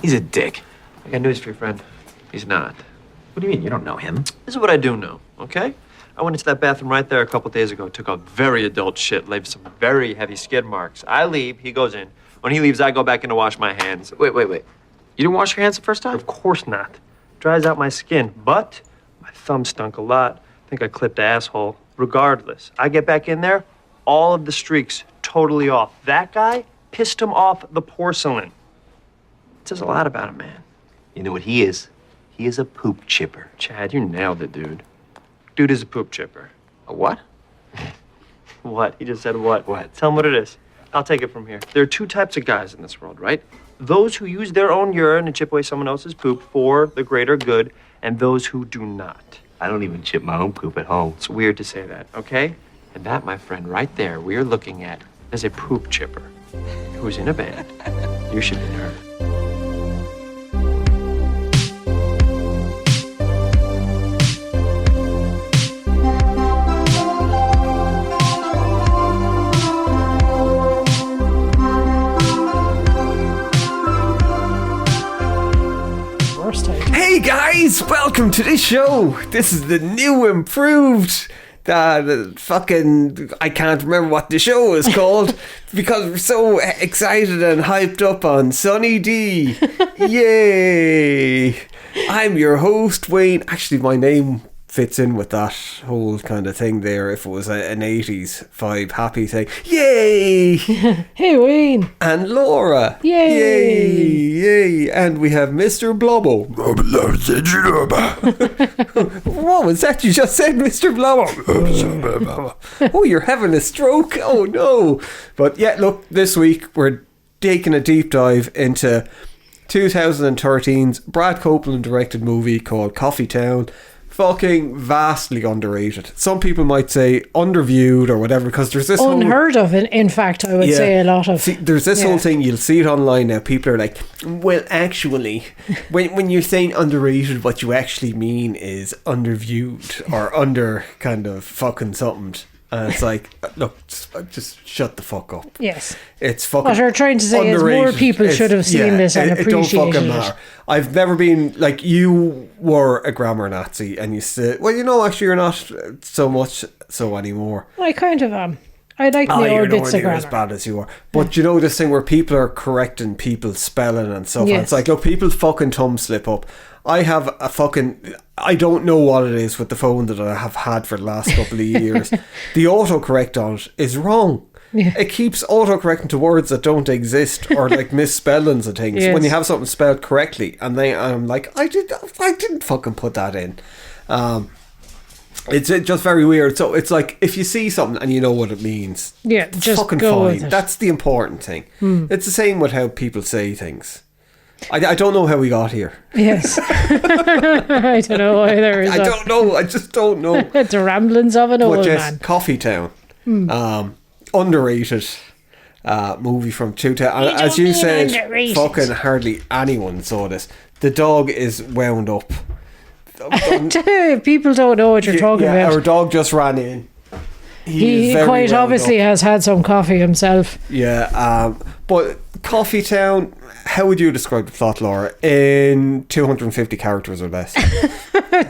He's a dick. I got news for your friend. He's not. What do you mean? You don't know him? This is what I do know, okay? I went into that bathroom right there a couple days ago, took a very adult shit, left some very heavy skid marks. I leave, he goes in. When he leaves, I go back in to wash my hands. Wait. You didn't wash your hands the first time? Of course not. Dries out my skin, but my thumb stunk a lot. I think I clipped asshole. Regardless, I get back in there, all of the streaks totally off. That guy pissed him off the porcelain. It says a lot about him, man. You know what he is? He is a poop chipper. Chad, you nailed it, dude. Dude is a poop chipper. A what? What? He just said what? What? Tell him what it is. I'll take it from here. There are two types of guys in this world, right? Those who use their own urine and chip away someone else's poop for the greater good, and those who do not. I don't even chip my own poop at home. It's weird to say that, okay? And that, my friend, right there, we are looking at as a poop chipper who's in a band. You should meet her. Hey guys, welcome to the show. This is the new improved I can't remember what the show is called because we're so excited and hyped up on Sunny D. Yay! I'm your host, Wayne. Actually, my name fits in with that whole kind of thing there if it was an 80s vibe happy thing. Yay! Hey Wayne! And Laura! Yay! And we have Mr. Blobbo. What was that you just said, Mr. Blobbo? Oh, you're having a stroke? Oh no! But yeah, look, this week we're taking a deep dive into 2013's Brad Copeland directed movie called Coffee Town. Fucking vastly underrated. Some people might say underviewed or whatever because there's this unheard of. In fact, I would say a lot of. See, there's this whole thing. You'll see it online now. People are like, well, actually, when you're saying underrated, what you actually mean is underviewed or under kind of fucking something. And it's like, look, just shut the fuck up. Yes. It's fucking what you're trying to say underrated. Is more people should have seen this and appreciated it. Don't fucking matter. I've never been, like, you were a grammar Nazi and you said, well, you know, actually you're not so much so anymore. I kind of am. I like the old bits of grammar. As bad as you are. But you know this thing where people are correcting people's spelling and stuff. Yes. And it's like, look, people's fucking thumbs slip up. I have a fucking... I don't know what it is with the phone that I have had for the last couple of years. The autocorrect on it is wrong. Yeah. It keeps autocorrecting to words that don't exist or like misspellings of things. Yes. When you have something spelled correctly and I'm like, I didn't fucking put that in. It's just very weird. So it's like if you see something and you know what it means, it's just fucking go fine. with it. That's the important thing. It's the same with how people say things. I don't know how we got here. Yes. I don't know either. I don't know. I just don't know. It's the ramblings of an old man. Coffee Town. Underrated movie from 2000. As you said, underrated. Fucking hardly anyone saw this. The dog is wound up. People don't know what you're talking about. Our dog just ran in. He quite obviously has had some coffee himself. Yeah, but Coffee Town, how would you describe the plot, Laura, in 250 characters or less?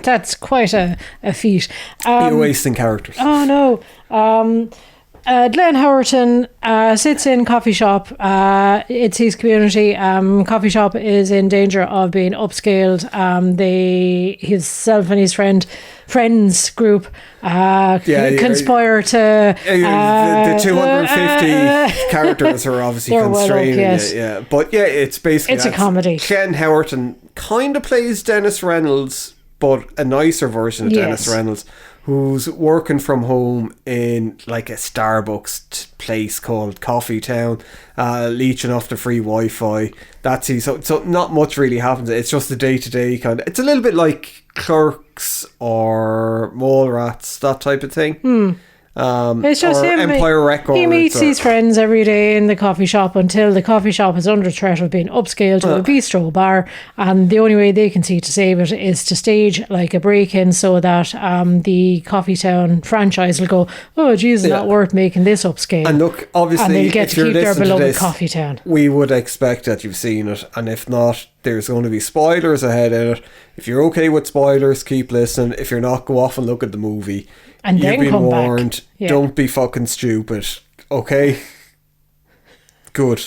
That's quite a feat. You're wasting characters. Oh no. Glenn Howerton sits in coffee shop. It's his community. Coffee shop is in danger of being upscaled. Himself and his friends group conspire to the 250 characters are obviously constraining it. Yeah, but yeah, it's basically a comedy. Glenn Howerton kind of plays Dennis Reynolds, but a nicer version of Dennis Reynolds, who's working from home in like a Starbucks place called Coffee Town, leeching off the free Wi-Fi. That's he. So not much really happens. It's just the day-to-day kind of. It's a little bit like Clerks or Mallrats, that type of thing. It's just or him. Empire Records. He meets his friends every day in the coffee shop until the coffee shop is under threat of being upscaled to a bistro bar, and the only way they can see to save it is to stage like a break-in so that the Coffee Town franchise will go, oh geez, it's not worth making this upscale. And look, obviously, and they'll get if to you're keep their listening to beloved this, Coffee Town. we would expect that you've seen it, and if not, there's going to be spoilers ahead in it. If you're okay with spoilers, keep listening. If you're not, go off and look at the movie. And then You've been come warned. back. Yeah. Don't be fucking stupid. Okay? Good.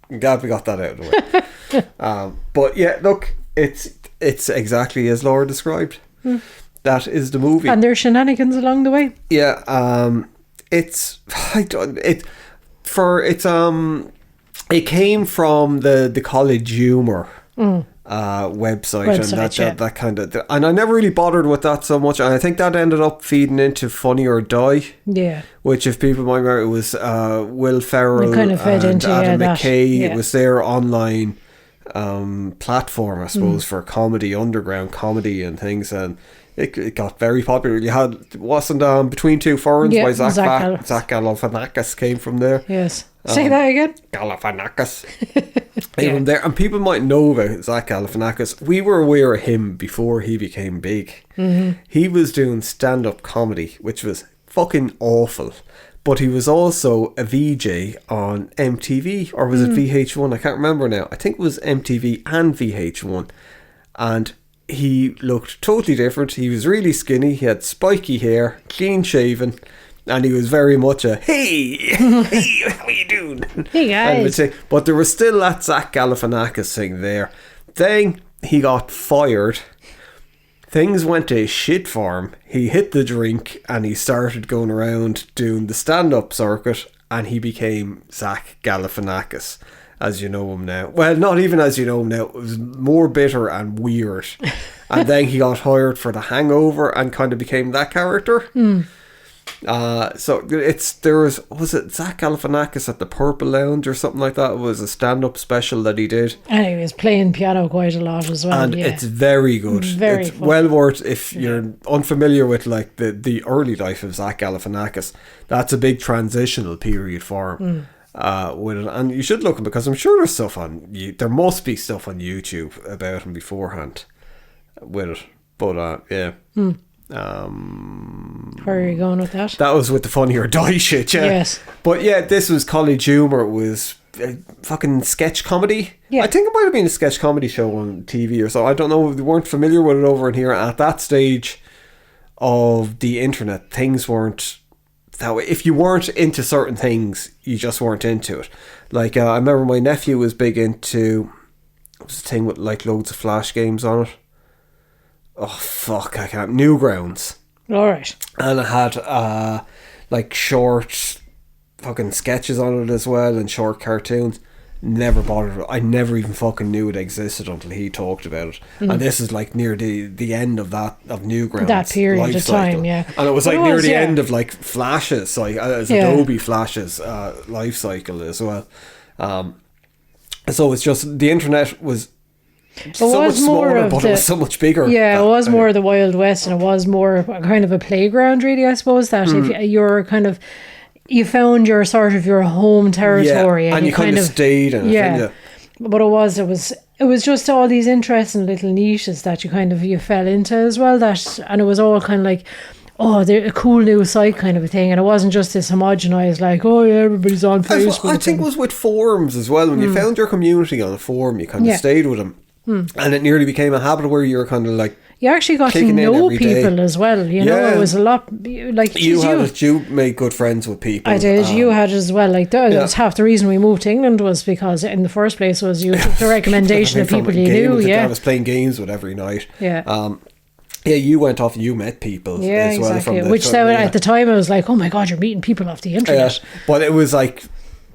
I'm glad we got that out of the way. But yeah, look, it's exactly as Laura described. That is the movie. And there's shenanigans along the way. Yeah, it came from the College Humor website, and that kind of, and I never really bothered with that so much, and I think that ended up feeding into Funny or Die. Yeah. Which, if people might remember, it was Will Ferrell It kind of fed and into, Adam that. McKay. Yeah. It was their online platform, I suppose, for comedy, underground comedy and things, and it got very popular. You had, wasn't Between Two Ferns by Zach Galifianakis came from there. Yes. Say that again. Galifianakis. Even there, and people might know about Zach Galifianakis. We were aware of him before he became big. He was doing stand-up comedy, which was fucking awful. But he was also a VJ on MTV, or was it VH1? I can't remember now. I think it was MTV and VH1. And he looked totally different. He was really skinny. He had spiky hair, clean shaven, and he was very much a hey, hey, how you doing? Hey guys. But there was still that Zach Galifianakis thing there. Then he got fired. Things went to shit for him. He hit the drink and he started going around doing the stand-up circuit, and he became Zach Galifianakis as you know him now. Well, not even as you know him now. It was more bitter and weird. And then he got hired for The Hangover and kind of became that character. So was it Zach Galifianakis at the Purple Lounge or something like that? It was a stand-up special that he did, and he was playing piano quite a lot as well. and it's very good. It's fun. well worth, if you're unfamiliar with like the early life of Zach Galifianakis. That's a big transitional period for him. With it, and you should look him, because I'm sure there's stuff there must be stuff on YouTube about him beforehand with it. But yeah. Where are you going with that? That was with the Funny or Die shit, yeah. Yes. But yeah, this was College Humor. It was fucking sketch comedy. Yeah. I think it might have been a sketch comedy show on TV or so. I don't know if they weren't familiar with it over in here. At that stage of the internet, things weren't that way. If you weren't into certain things, you just weren't into it. Like, I remember my nephew was big into, what was the thing with like loads of flash games on it? Oh fuck, I can't. Newgrounds. Alright. And it had like short fucking sketches on it as well, and short cartoons. Never bothered. I never even fucking knew it existed until he talked about it. And this is like near the end of Newgrounds, that period of time, yeah. And it was like near the end of like Flash's, like as Adobe Flash's life cycle as well. So it's just, the internet was so much smaller, but it was so much bigger. Yeah, it was more of the Wild West, and it was more kind of a playground, really, I suppose, that if you're kind of, you found your sort of your home territory, and you kind of stayed in it. Yeah. But it was just all these interesting little niches that you fell into as well, and it was all kind of like, oh, they're a cool new site kind of a thing, and it wasn't just this homogenized like, oh yeah, everybody's on Facebook. I think it was with forums as well. When you found your community on a forum, you kind of stayed with them. And it nearly became a habit where you were kind of like, you actually got to know people as well. You know, it was a lot like you made good friends with people. I did. You had as well. Like that was half the reason we moved to England, was because in the first place was you took the recommendation of people you knew. Yeah, I was playing games with every night. Yeah. Yeah, you went off and you met people as well. Exactly. From Which at the time I was like, oh my God, you're meeting people off the internet. But it was like,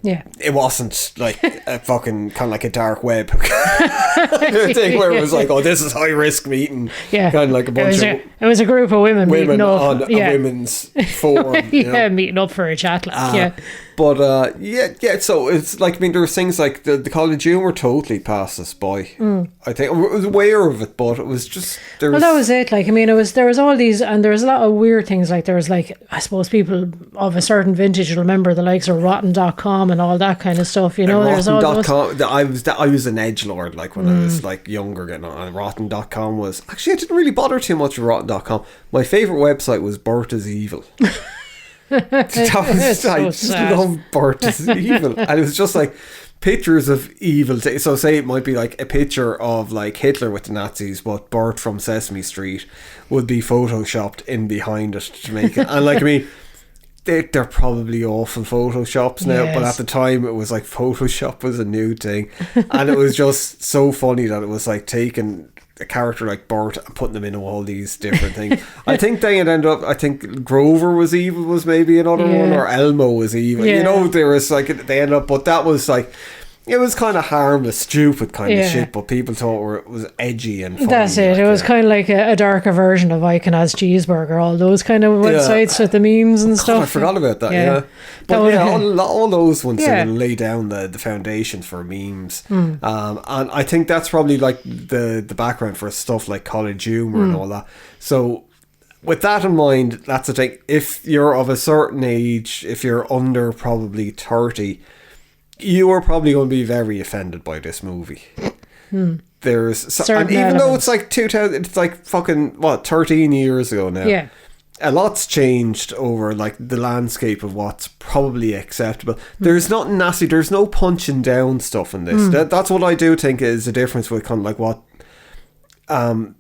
yeah, it wasn't like a fucking kind of like a dark web thing where it was like, oh, this is high risk meeting. Yeah, kind of like a bunch it was a group of women meeting up on a women's forum. Meeting up for a chat. Like, But yeah. So it's like, I mean, there was things like the College Humor totally passed us by. I think I was aware of it, but it was just there. Well, that was it. Like, I mean, there was all these, and there was a lot of weird things. Like, there was like, I suppose people of a certain vintage will remember the likes of Rotten.com and all that kind of stuff. You know, there's all those. I was an edgelord like when I was like younger, getting on. And Rotten.com was actually, I didn't really bother too much with Rotten.com. My favorite website was Bert is Evil. I just love Bert is Evil, and it was just like pictures of evil. So say it might be like a picture of like Hitler with the Nazis, but Bert from Sesame Street would be photoshopped in behind it to make it. And like, I mean, they're probably awful photoshops now, but at the time it was like Photoshop was a new thing, and it was just so funny that it was like taking a character like Bert and putting them into all these different things. I think they had ended up, I think Grover was evil was maybe another one, or Elmo was evil. You know, there was like, they ended up, but that was like, it was kind of harmless, stupid kind of shit, but people thought it was edgy and funny. That's it. It was kind of like a darker version of I Can Ask Cheeseburger, all those kind of websites with the memes and stuff. I forgot about that, But all those ones lay down the foundations for memes. And I think that's probably like the background for stuff like College Humor and all that. So with that in mind, that's the thing. If you're of a certain age, if you're under probably 30, you are probably going to be very offended by this movie. There's and even though it's like 2000, it's like fucking 13 years ago now. Yeah, a lot's changed over like the landscape of what's probably acceptable. There's not nasty. There's no punching down stuff in this. That's what I do think is the difference with kind of like what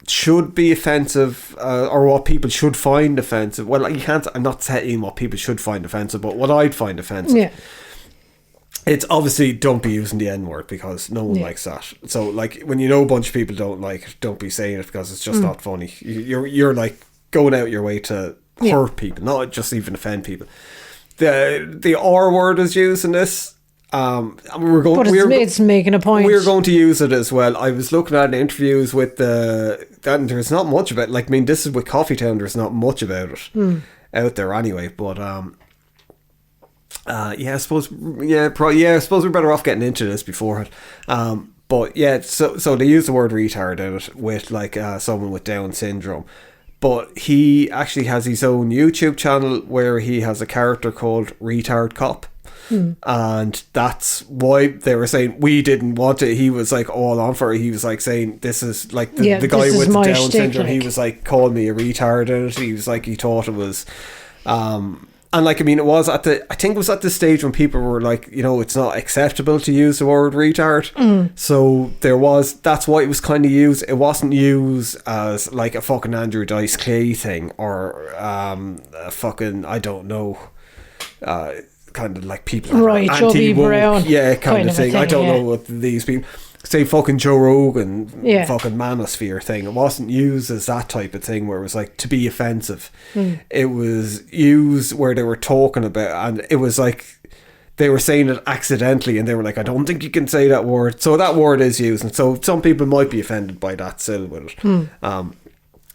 should be offensive, or what people should find offensive. Well, like, you can't. I'm not saying what people should find offensive, but what I'd find offensive. Yeah. It's obviously don't be using the N-word because no one likes that. So like when you know a bunch of people don't like it, don't be saying it because it's just not funny. You're like going out your way to hurt people, not just even offend people. The R word is used in this. It's making a point. We're going to use it as well. I was looking at interviews with and there's not much about it. Like, I mean, this is with Coffee Town. There's not much about it out there anyway. But I suppose we're better off getting into this beforehand. But yeah, so they use the word retard in it with like someone with Down syndrome. But he actually has his own YouTube channel where he has a character called Retard Cop. And that's why they were saying we didn't want it. He was like all on for it. He was like saying this is like the guy with the Down syndrome. He was like called me a retard in it. He was like, he thought it was and like, I mean, I think it was at the stage when people were like, you know, it's not acceptable to use the word retard. So that's why it was kind of used. It wasn't used as like a fucking Andrew Dice Clay thing or a fucking, I don't know, kind of like people right, anti-woke, Brown, kind of thing. I don't know what these people say, fucking Joe Rogan, fucking manosphere thing. It wasn't used as that type of thing where it was like to be offensive. It was used where they were talking about, and it was like they were saying it accidentally, and they were like, I don't think you can say that word. So that word is used, and so some people might be offended by that still with it.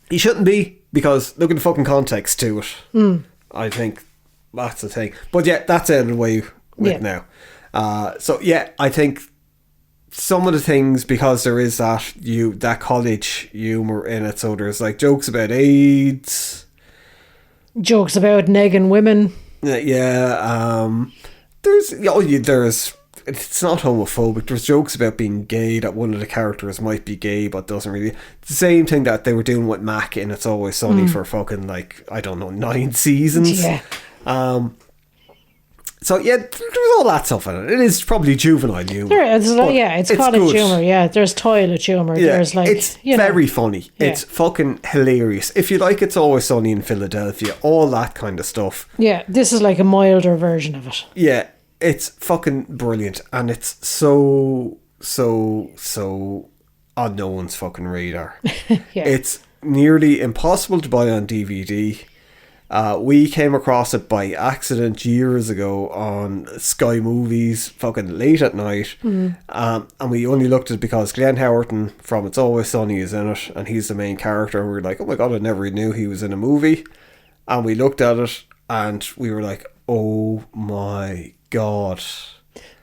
You shouldn't be, because look at the fucking context to it. I think that's the thing. But yeah, that's out of the way with now. So yeah, I think some of the things, because there is that college humour in it, so there's like jokes about AIDS, jokes about negging women. There's it's not homophobic. There's jokes about being gay, that one of the characters might be gay but doesn't really. It's the same thing that they were doing with Mac in It's Always Sunny for fucking like, I don't know, 9 seasons. So yeah, there's all that stuff in it. It is probably juvenile humour. It's college humour. Yeah, there's toilet humour. Yeah, there's like, it's very funny. Yeah. It's fucking hilarious. If you like It's Always Sunny in Philadelphia, all that kind of stuff. Yeah, this is like a milder version of it. Yeah, it's fucking brilliant, and it's so on no one's fucking radar. It's nearly impossible to buy on DVD. We came across it by accident years ago on Sky Movies, fucking late at night, and we only looked at it because Glenn Howerton from It's Always Sunny is in it, and he's the main character, and we were like, oh my god, I never knew he was in a movie. And we looked at it, and we were like, oh my God.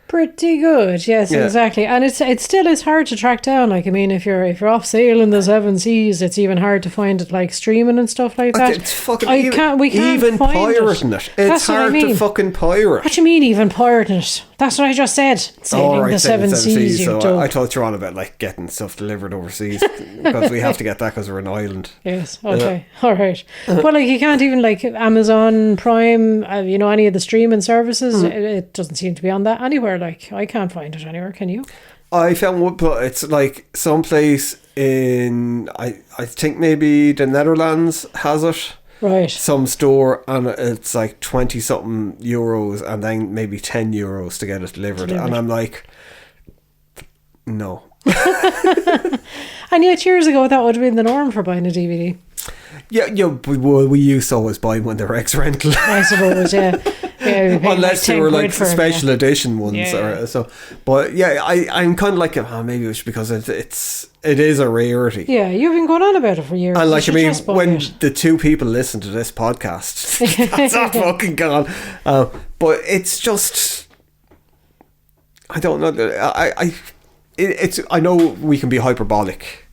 Pretty good, yes, Yeah. exactly. And it still is hard to track down. Like, I mean, if you're off sail in the seven seas, it's even hard to find it, like streaming and stuff like that. It's fucking we can't even find pirating it. It's That's what I hard mean. to fucking pirate. What do you mean even pirating it? That's what I just said. Sailing the seven seas, you So dope. I thought you were on about like getting stuff delivered overseas because we have to get that because we're an island. Yes. Okay. All right. But like, you can't even like Amazon Prime, any of the streaming services. It doesn't seem to be on that anywhere. Like, I can't find it anywhere. Can you? I found one, but it's like someplace in I think maybe the Netherlands has it. Right. Some store, and it's like 20 something euros and then maybe 10 euros to get it delivered. And I'm like, no. And yet years ago that would have been the norm for buying a DVD. Yeah, we used to always buy when they were ex-rental. I suppose, yeah. Yeah, Unless they were like special edition ones, Yeah. or so. But yeah, I'm kind of like, maybe it's because it is a rarity. Yeah, you've been going on about it for years. And You like, I should mean, just buy when it. the two people listen to this podcast, that's not fucking gone. But it's just, I don't know. I know we can be hyperbolic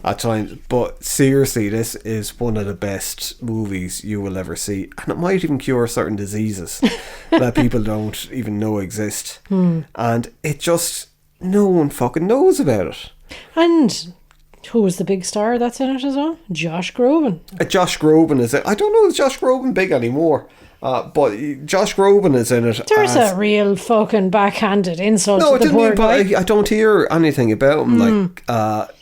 at times, but seriously, this is one of the best movies you will ever see, and it might even cure certain diseases that people don't even know exist. And it just, no one fucking knows about it. And who was the big star that's in it as well? Josh Groban. Josh Groban is it? I don't know if Josh Groban big anymore. But Josh Groban is in it. There's a real fucking backhanded insult No, I to the didn't poor mean, guy. but I don't hear anything about him. Like,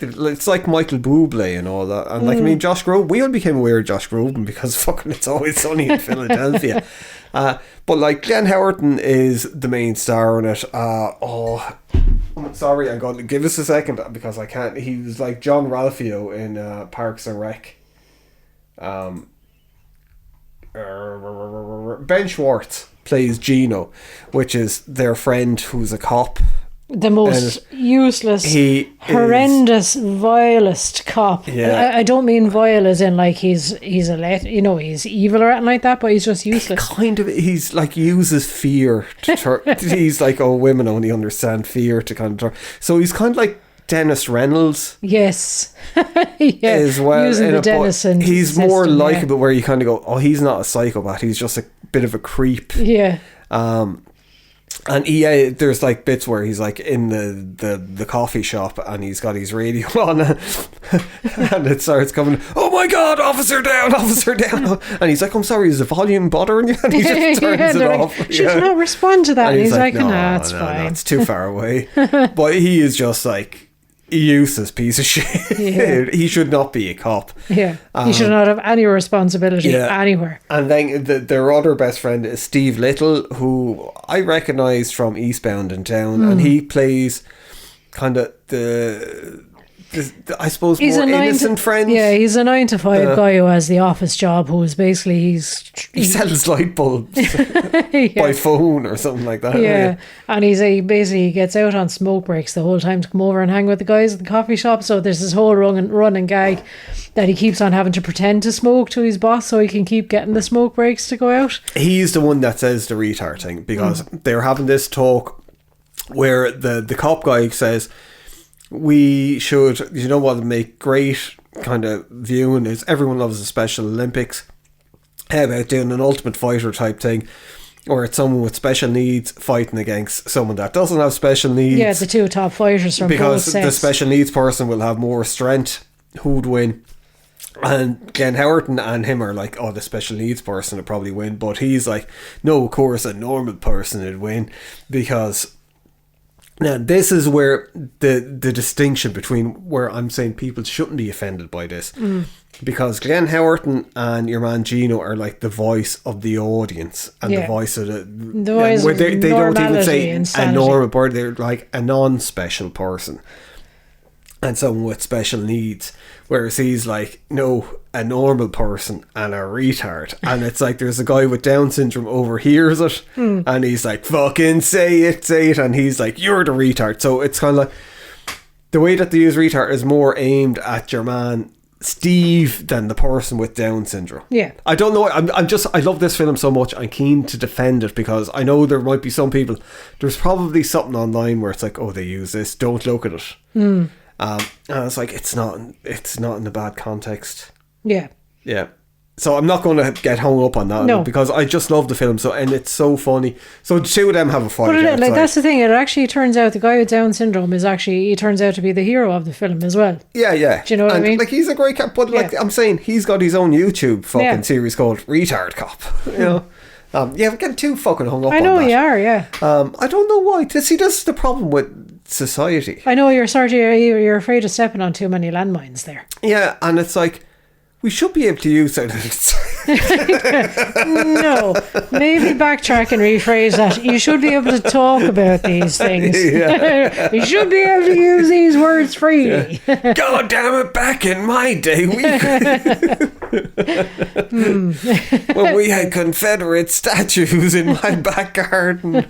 it's like Michael Bublé and all that. And like, I mean, Josh Groban. We all became aware of Josh Groban because fucking It's Always Sunny in Philadelphia. But like, Glenn Howerton is the main star in it. I'm sorry, I'm going to give us a second because I can't. He was like John Ralphio in Parks and Rec. Ben Schwartz plays Gino, which is their friend who's a cop. The most useless, horrendous, vilest cop. Yeah. I don't mean vile as in like he's he's evil or anything like that, but he's just useless. He's like uses fear to he's like, women only understand fear to kind of so he's kind of like Dennis Reynolds. Yes. Yeah. As well. Using the Dennis and he's more system, likeable where you kind of go, he's not a psychopath, he's just a bit of a creep. Yeah. And there's like bits where he's like in the coffee shop and he's got his radio on and it starts coming, oh my god, officer down, and he's like, I'm sorry, is the volume bothering you? And he just turns it off. Should not respond to that. And he's like, no, it's fine. it's too far away. But he is just like useless piece of shit. Yeah. He should not be a cop. Yeah, he should not have any responsibility anywhere. And then their other best friend is Steve Little, who I recognised from Eastbound and Down, and he plays kind of the I suppose He's more a innocent friend. Yeah, he's a 9-to-5 guy who has the office job. Who is basically He sells light bulbs by phone or something like that. Yeah, and he basically gets out on smoke breaks the whole time to come over and hang with the guys at the coffee shop. So there's this whole running gag that he keeps on having to pretend to smoke to his boss so he can keep getting the smoke breaks to go out. He's the one that says the retard thing because they're having this talk where the cop guy says, we should, what would make great kind of viewing is everyone loves the Special Olympics. How about doing an Ultimate Fighter type thing, or it's someone with special needs fighting against someone that doesn't have special needs? Yeah, the two top fighters from because both sets. the special needs person will have more strength. Who'd win? And Glenn Howerton and him are like, the special needs person would probably win, but he's like, no, of course a normal person would win, because now this is where the distinction between where I'm saying people shouldn't be offended by this, because Glenn Howerton and your man Gino are like the voice of the audience and the voice of the voice where of they don't even say insanity. a normal person, they're like a non-special person and someone with special needs, whereas he's like, no, a normal person and a retard. And it's like there's a guy with Down syndrome overhears it and he's like, fucking say it, and he's like, you're the retard. So it's kind of like the way that they use retard is more aimed at your man Steve than the person with Down syndrome. Yeah. I don't know. I love this film so much. I'm keen to defend it because I know there might be some people. There's probably something online where it's like, oh, they use this. Don't look at it. And it's like it's not in a bad context. Yeah. Yeah. So I'm not going to get hung up on that because I just love the film. So and it's so funny. So the two of them have a fight. But that's the thing. It actually turns out the guy with Down syndrome he turns out to be the hero of the film as well. Yeah, yeah. Do you know what I mean? Like he's a great cop, but like I'm saying, he's got his own YouTube fucking series called Retard Cop. You know. Yeah, we're getting too fucking hung up on that. I know you are, yeah. I don't know why. See, this is the problem with society. I know you're afraid of stepping on too many landmines there. Yeah, and it's like, we should be able to use it. No, maybe backtrack and rephrase that. You should be able to talk about these things. Yeah. You should be able to use these words freely. Yeah. God damn it, back in my day, when we had Confederate statues in my back garden.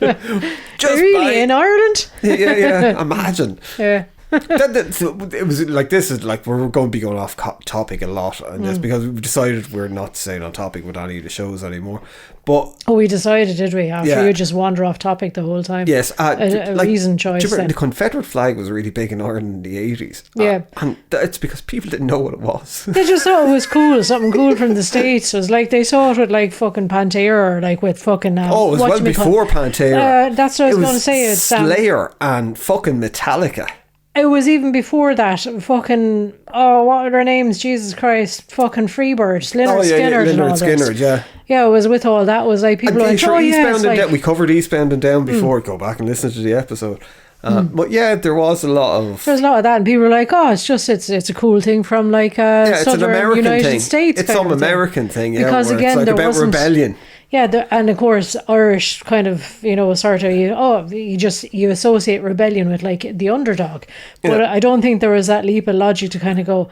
Really, in Ireland? Yeah, imagine. Yeah. It was like, this is like, we're going to be going off topic a lot on this because we've decided we're not staying on topic with any of the shows anymore. But we decided, did we? After you just wander off topic the whole time. Yes, a reason choice. The Confederate flag was really big in Ireland in the 80s. Yeah, and it's because people didn't know what it was. They just thought it was cool, something cool from the States. It was like they saw it with like fucking Pantera, or like with fucking. It was well before Pantera. That's what I was going to say. It's Slayer and fucking Metallica. It was even before that. Fucking, what are their names? Jesus Christ. Fucking Freebirds. Lynyrd Skynyrd. Lynyrd Skynyrd, yeah. Yeah, it was with all that. Was like people like, Eastbound and Down. We covered Eastbound and Down before. Go back and listen to the episode. But yeah, there was a lot of that, and people were like, it's a cool thing from like it's an southern American United thing. States. It's some American thing, yeah. Because again, it's like there about wasn't rebellion. Yeah, and of course Irish kind of, sort of, you associate rebellion with like the underdog. But I don't think there was that leap of logic to kind of go,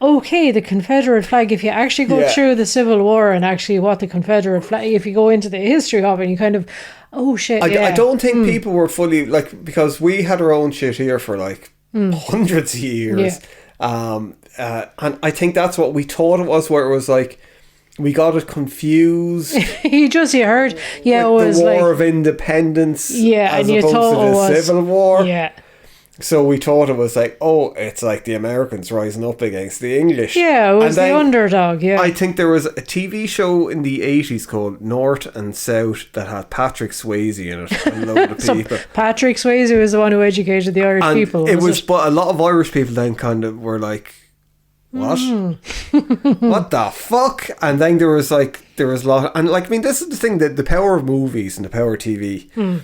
okay, the Confederate flag, if you actually go through the Civil War and actually what the Confederate flag, if you go into the history of it, and you kind of, oh shit, I don't think people were fully, like, because we had our own shit here for like hundreds of years. And I think that's what we thought it was, where it was like, we got it confused. You heard, it was the War like, of Independence, as and opposed to the Civil War. Yeah. So we thought it was like, it's like the Americans rising up against the English. Yeah, it was the underdog, yeah. I think there was a TV show in the 80s called North and South that had Patrick Swayze in it. A load of people. So Patrick Swayze was the one who educated the Irish people. But a lot of Irish people then kind of were like, what? What the fuck? And then there was a lot, and like, I mean, this is the thing, that the power of movies and the power of TV,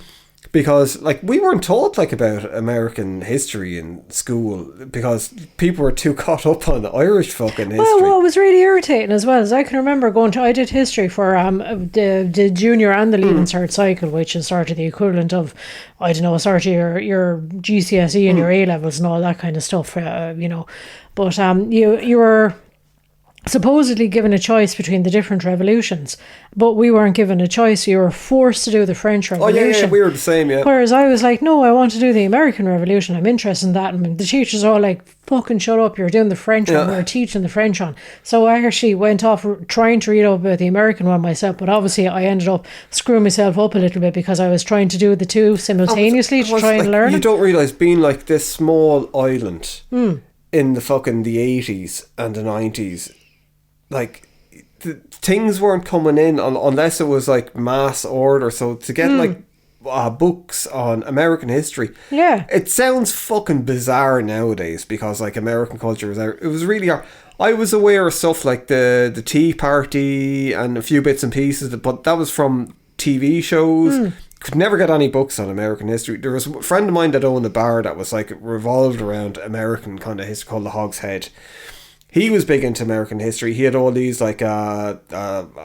because like, we weren't taught like about American history in school because people were too caught up on Irish fucking history. Well, what was really irritating as well is I can remember I did history for the junior and the leaving cert cycle, which is sort of the equivalent of, I don't know, sort of your GCSE and your A levels and all that kind of stuff, But you were supposedly given a choice between the different revolutions, but we weren't given a choice. You were forced to do the French Revolution. Oh yeah, we were the same, yeah. Whereas I was like, no, I want to do the American Revolution. I'm interested in that. And the teachers are all like, fucking shut up, you're doing the French one, we're teaching the French one. So I actually went off trying to read up about the American one myself, but obviously I ended up screwing myself up a little bit because I was trying to do the two simultaneously to try and learn. You don't realise, being like this small island in the 80s and the 90s, like, things weren't coming in unless it was like mass order. So to get like books on American history, it sounds fucking bizarre nowadays because like American culture was out. It was really hard. I was aware of stuff like the Tea Party and a few bits and pieces, but that was from TV shows. Could never get any books on American history. There was a friend of mine that owned a bar that was like revolved around American kind of history called the Hog's Head. He was big into American history. He had all these like I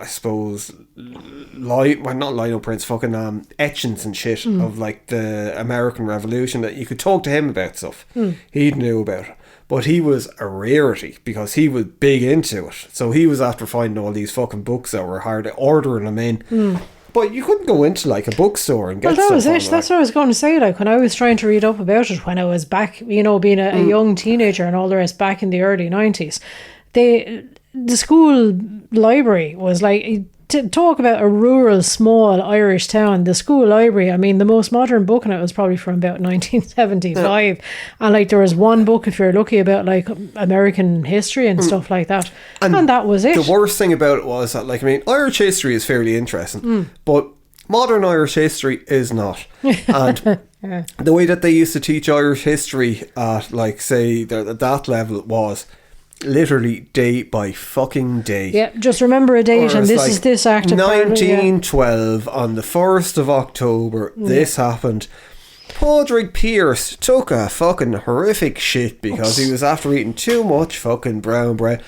suppose not lino prints, fucking etchings and shit of like the American Revolution that you could talk to him about stuff. He knew about it. But he was a rarity because he was big into it. So he was after finding all these fucking books that were hard, ordering them in. But you couldn't go into like a bookstore and get that was it. Like. That's what I was going to say. Like when I was trying to read up about it when I was back, being a young teenager and all the rest back in the early 90s, the school library was like, to talk about a rural, small Irish town, the school library, I mean, the most modern book in it was probably from about 1975. And like, there was one book, if you're lucky, about like American history and stuff like that. And that was it. The worst thing about it was that, like, I mean, Irish history is fairly interesting, but modern Irish history is not. And the way that they used to teach Irish history at, like, say, at that level was literally day by fucking day. Yeah, just remember a date, and this like is this act of 1912 on the 1st of October, this happened. Padraig Pearse took a fucking horrific shit because he was after eating too much fucking brown bread.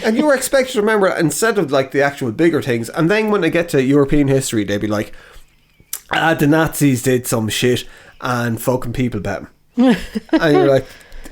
And you were expected to remember it instead of like the actual bigger things. And then when they get to European history, they'd be like, the Nazis did some shit and fucking people bet them. And you're like,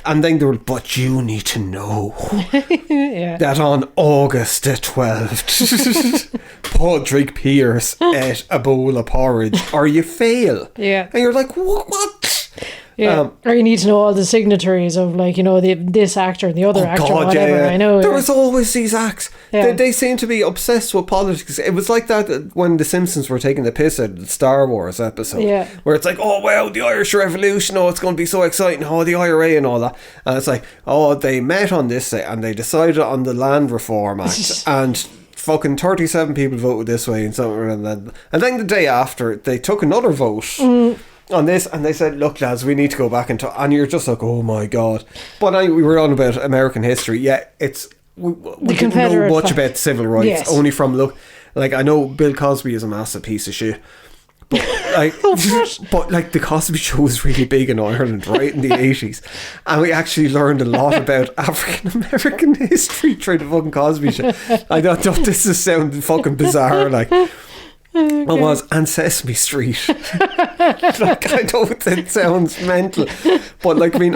and then they were, but you need to know that on August the 12th, Padraig Pearse ate a bowl of porridge, or you fail. Yeah. And you're like, what? Yeah. Or you need to know all the signatories of, like, you know, this actor and the other actor, whatever. Yeah. I know. There was always these acts. Yeah. They seem to be obsessed with politics. It was like that when the Simpsons were taking the piss out of the Star Wars episode. Yeah. Where it's like, oh, wow, the Irish Revolution. Oh, it's going to be so exciting. Oh, the IRA and all that. And it's like, oh, they met on this day and they decided on the Land Reform Act. And fucking 37 people voted this way and something. And then the day after, they took another vote on this, and they said, look, lads, we need to go back and you're just like, oh my god. But we were on about American history. Yeah, it's we didn't know much about civil rights, only from like, I know Bill Cosby is a massive piece of shit, but like but like the Cosby Show was really big in Ireland right in the 80s, and we actually learned a lot about African American history through the fucking Cosby Show. I thought this is sounding fucking bizarre, like. Okay. It was, and Sesame Street. Like, I know it sounds mental, but like, I mean,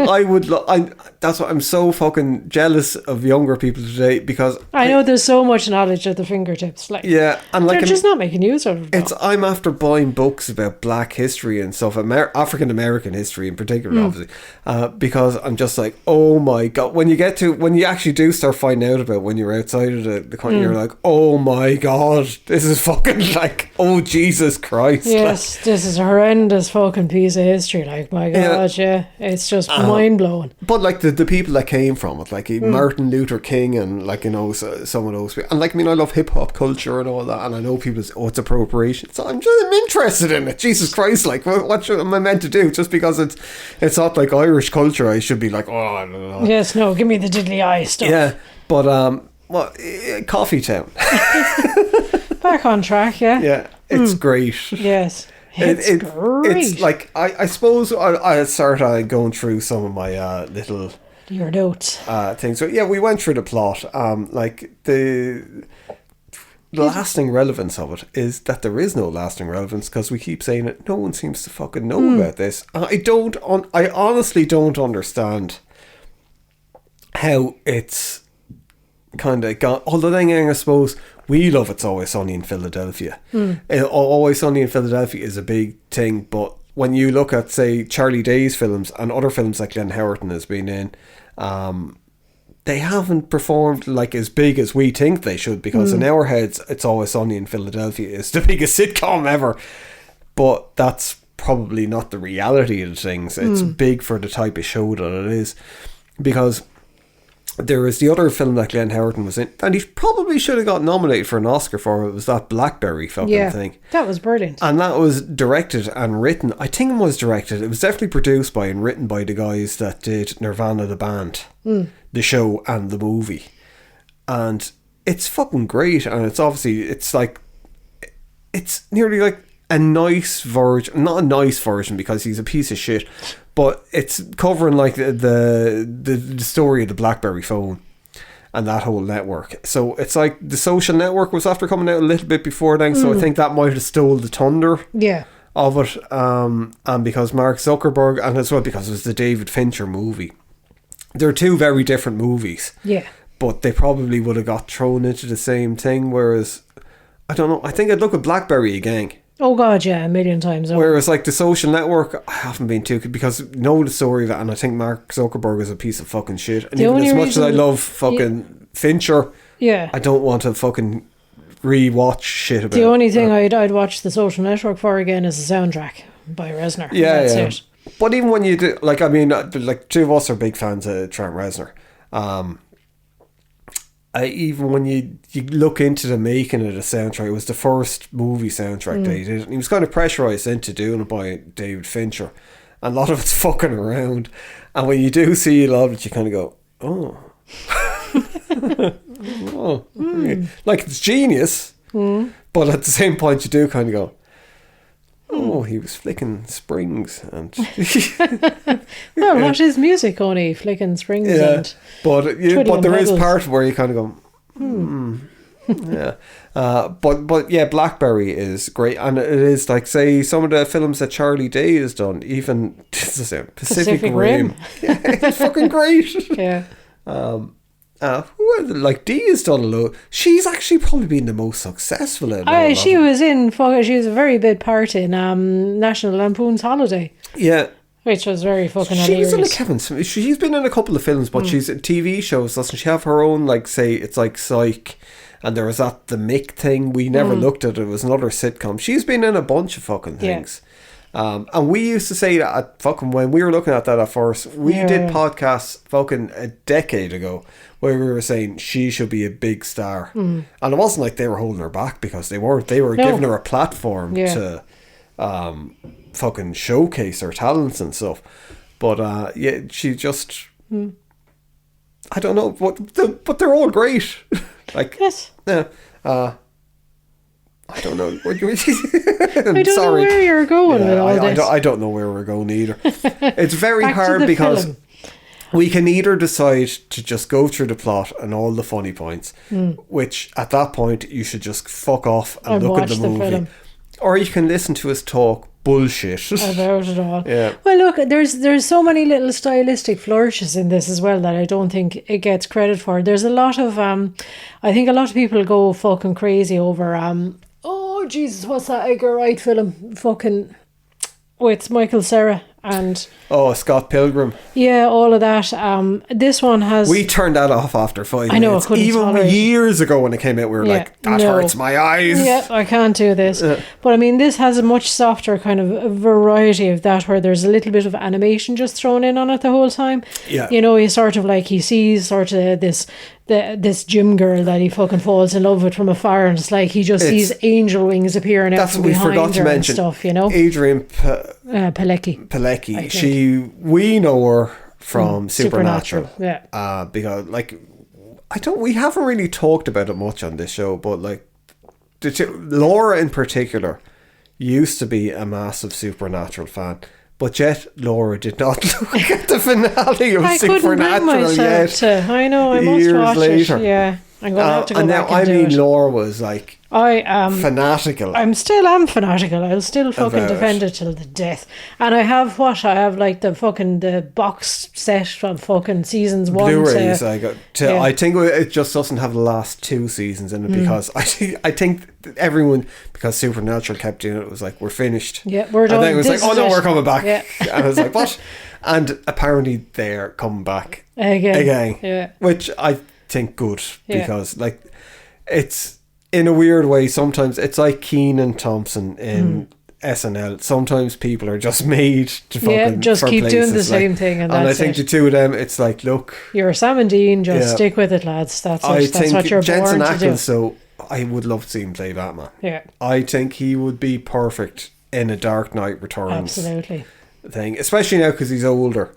that's what I'm so fucking jealous of younger people today, because I know there's so much knowledge at the fingertips. Like, yeah, and like, they're just not making use of it. I'm after buying books about Black history and stuff, African American history in particular, obviously, because I'm just like, oh my god, when you actually do start finding out about when you're outside of the country, you're like, oh my god, this is fucking like, oh Jesus Christ. Yes, like, this is a horrendous fucking piece of history, like, my god, yeah, it's just mind-blowing. But like the people that came from it, like Martin Luther King and, like, you know, some of those, and like, I mean, I love hip-hop culture and all that, and I know people say, oh, it's appropriation, so I'm interested in it. Jesus Christ, like, what am I meant to do? Just because it's not like Irish culture, I should be like, oh, I don't know. Yes, no, give me the diddly eye stuff. Yeah, but Coffee Town. Back on track, yeah. Yeah, it's great. Yes, it's great. It's like, I suppose I started going through some of my little... Your notes. Things. So yeah, we went through the plot. Like, the lasting relevance of it is that there is no lasting relevance, because we keep saying it. No one seems to fucking know about this. I honestly don't understand how it's kind of gone. Although then again, I suppose we love It's Always Sunny in Philadelphia. Always Sunny in Philadelphia is a big thing, but when you look at, say, Charlie Day's films and other films like Glenn Howerton has been in, they haven't performed like as big as we think they should, because in our heads, It's Always Sunny in Philadelphia is the biggest sitcom ever. But that's probably not the reality of things. It's big for the type of show that it is, because there is the other film that Glenn Howerton was in, and he probably should have got nominated for an Oscar for it. It was that Blackberry fucking thing. That was brilliant. And that was directed and written. I think it was directed. It was definitely produced by and written by the guys that did Nirvana the band, the show and the movie. And it's fucking great. And it's obviously, it's nearly like a nice version, not a nice version because he's a piece of shit, but it's covering like the story of the BlackBerry phone and that whole network. So it's like The Social Network was after coming out a little bit before then, so I think that might have stole the thunder of it, and because Mark Zuckerberg, and as well because it was the David Fincher movie. They're two very different movies, but they probably would have got thrown into the same thing, whereas I don't know, I think I'd look at BlackBerry again. Oh God, yeah, a million times over. Whereas like The Social Network, I haven't been too, because I know the story of it, and I think Mark Zuckerberg is a piece of fucking shit. And The even only as much as I reason- love fucking Fincher, Yeah. I don't want to fucking rewatch shit about The only it. thing I'd watch The Social Network for again is the soundtrack by Reznor. Yeah, That's yeah. it. But even when you do, like, I mean, like, two of us are big fans of Trent Reznor. Even when you look into the making of the soundtrack, it was the first movie soundtrack they did, and he was kind of pressurized into doing it by David Fincher, and a lot of it's fucking around. And when you do see a lot of it, you kind of go, oh, oh, like it's genius, but at the same point, you do kind of go, oh, he was flicking springs and Well, what is music only? Flicking strings and but twiddling there is pedals. part where you kind of go, yeah. But yeah, Blackberry is great, and it is like, say, some of the films that Charlie Day has done, even Pacific Rim. Yeah, it's fucking great. Yeah. Who else? Like Dee has done a lot. She's actually probably been the most successful in all of She them. was she was a very big part in National Lampoon's Holiday, Yeah. which was very fucking She was in a hilarious. Kevin Smith. She's been in a couple of films, but she's in TV shows. Doesn't she have her own, like, say, it's like Psych, and there was that The Mick thing. We never looked at it. It was another sitcom. She's been in a bunch of fucking things. And we used to say that at fucking, when we were looking at that at first, we did podcasts fucking a decade ago where we were saying she should be a big star. And it wasn't like they were holding her back, because they weren't. They were giving her a platform to fucking showcase her talents and stuff. But yeah, she just, I don't know, but they're all great. Like, Yes. yeah. I don't know. What you I don't know where you're going with all this. I don't know where we're going either. It's very Back to hard the because film. we can either decide to just go through the plot and all the funny points, which at that point you should just fuck off and look at watch the the movie. film. Or you can listen to us talk bullshit. About it all. Yeah. Well, look, there's so many little stylistic flourishes in this as well that I don't think it gets credit for. There's a lot of I think a lot of people go fucking crazy over oh Jesus, what's that Edgar Wright film? Fucking with Michael Cera and Oh, Scott Pilgrim. yeah, all of that. This one has We turned that off after 5 minutes. I know, I couldn't Even tolerate it. years ago when it came out, we were like, that no. hurts my eyes. Yeah, I can't do this. But I mean, this has a much softer kind of variety of that, where there's a little bit of animation just thrown in on it the whole time. Yeah. You know, he sort of like, he sees sort of this gym girl that he fucking falls in love with from afar, and it's like he just sees angel wings appearing out That's from what we behind forgot to her and mention. stuff, you know. Adrian Pilecki. Pilecki. We know her from Supernatural. Yeah. Because, like, we haven't really talked about it much on this show, but like, Laura in particular used to be a massive Supernatural fan, but yet Laura did not look at the finale of I couldn't bring Supernatural myself yet. to. I know, I must Years watch later. it. Yeah. I'm going to have to go and back now, and do it. Laura was like I am fanatical. I'm still fanatical. I'll still fucking About defend it till the death. And I have like the box set of fucking seasons 1 Blu-rays to, I got. yeah. I think it just doesn't have the last 2 seasons in it, because I think everyone, because Supernatural kept doing it, was like, we're finished. Yeah, we're And done. then it was This like, oh is no, it. we're coming back. Yeah. And I was like, what? And apparently they're coming back again. Yeah. which I think good, Yeah. because like, it's in a weird way. Sometimes it's like Keenan Thompson in SNL. Sometimes people are just made to fucking just for keep doing the places, same thing, and I that's think it. the two of them, it's like, look, You're Sam and Dean, just Yeah. stick with it, lads. That's I it. That's think what you're Jensen born to do. Ackles, so I would love to see him play Batman. Yeah. I think he would be perfect in a Dark Knight Returns Absolutely. thing, especially now because he's older.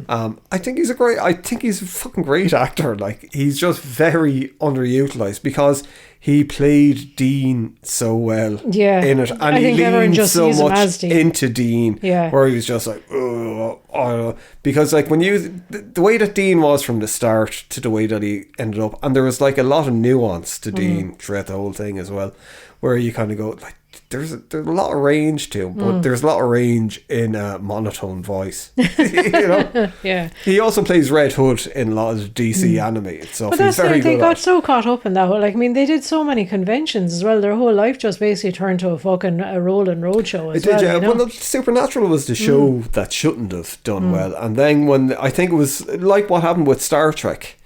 I think he's a fucking great actor. Like, he's just very underutilized, because he played Dean so well Yeah. in it, and I he think everyone leaned just so sees him much as Dean. into Dean, Yeah. where he was just like, oh, because like when the way that Dean was from the start to the way that he ended up, and there was like a lot of nuance to Dean throughout the whole thing as well, where you kind of go like, there's a lot of range to him, but there's a lot of range in a monotone voice. You know? Yeah. He also plays Red Hood in a lot of DC animated stuff. But He's that's very it. They good got at. so caught up in that. Like, I mean, they did so many conventions as well. Their whole life just basically turned to a fucking rolling roadshow as It did, well. yeah. You know? Well, look, Supernatural was the show that shouldn't have done well. And then when, I think it was like what happened with Star Trek,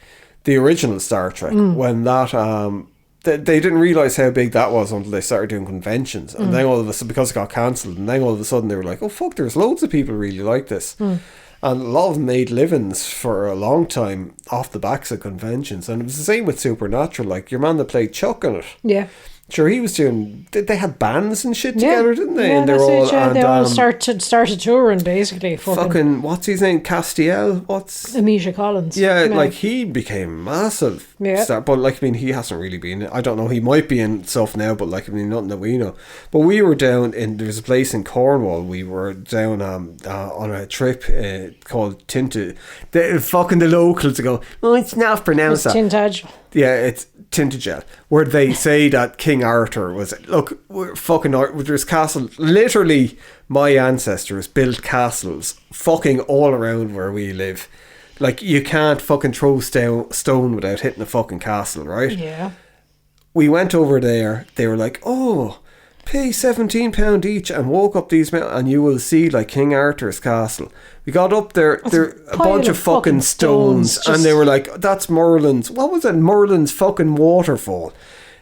the original Star Trek, when that, they didn't realise how big that was until they started doing conventions. And then all of a sudden, because it got cancelled, and then all of a sudden they were like, oh fuck, there's loads of people who really like this. And a lot of them made livings for a long time off the backs of conventions. And it was the same with Supernatural. Like, your man that played Chuck in it, Yeah. sure, he was doing. They had bands and shit together, didn't they? Yeah, And that's it, yeah. and, They all started touring, basically. fucking what's his name? Castiel. What's Amisha Collins. yeah, like he became massive. Yeah. Star, but like, I mean, he hasn't really been. I don't know. He might be in stuff now, but like, I mean, nothing that we know. But we were down in. There's a place in Cornwall. We were down on a trip called Tinted. The locals go, oh, it's not pronounced It's that. Tintage. Yeah, it's Tintagel, where they say that King Arthur was. Look, we're fucking. There's castles. Literally, my ancestors built castles fucking all around where we live. Like, you can't fucking throw stone without hitting a fucking castle, right? Yeah. We went over there. They were like, oh, pay £17 each and walk up these mountains and you will see like King Arthur's castle. We got up there, a pile bunch of of fucking fucking stones, stones, and they were like, that's Merlin's. What was it? Merlin's fucking waterfall.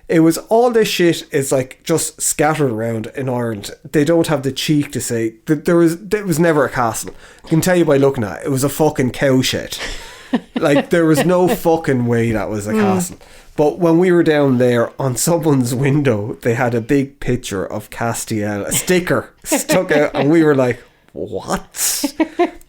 It was all this shit is like just scattered around in Ireland. They don't have the cheek to say that there was never a castle. I can tell you by looking at it, it was a fucking cowshed. Like, there was no fucking way that was a castle. But when we were down there, on someone's window, they had a big picture of Castiel, a sticker stuck out, and we were like, what?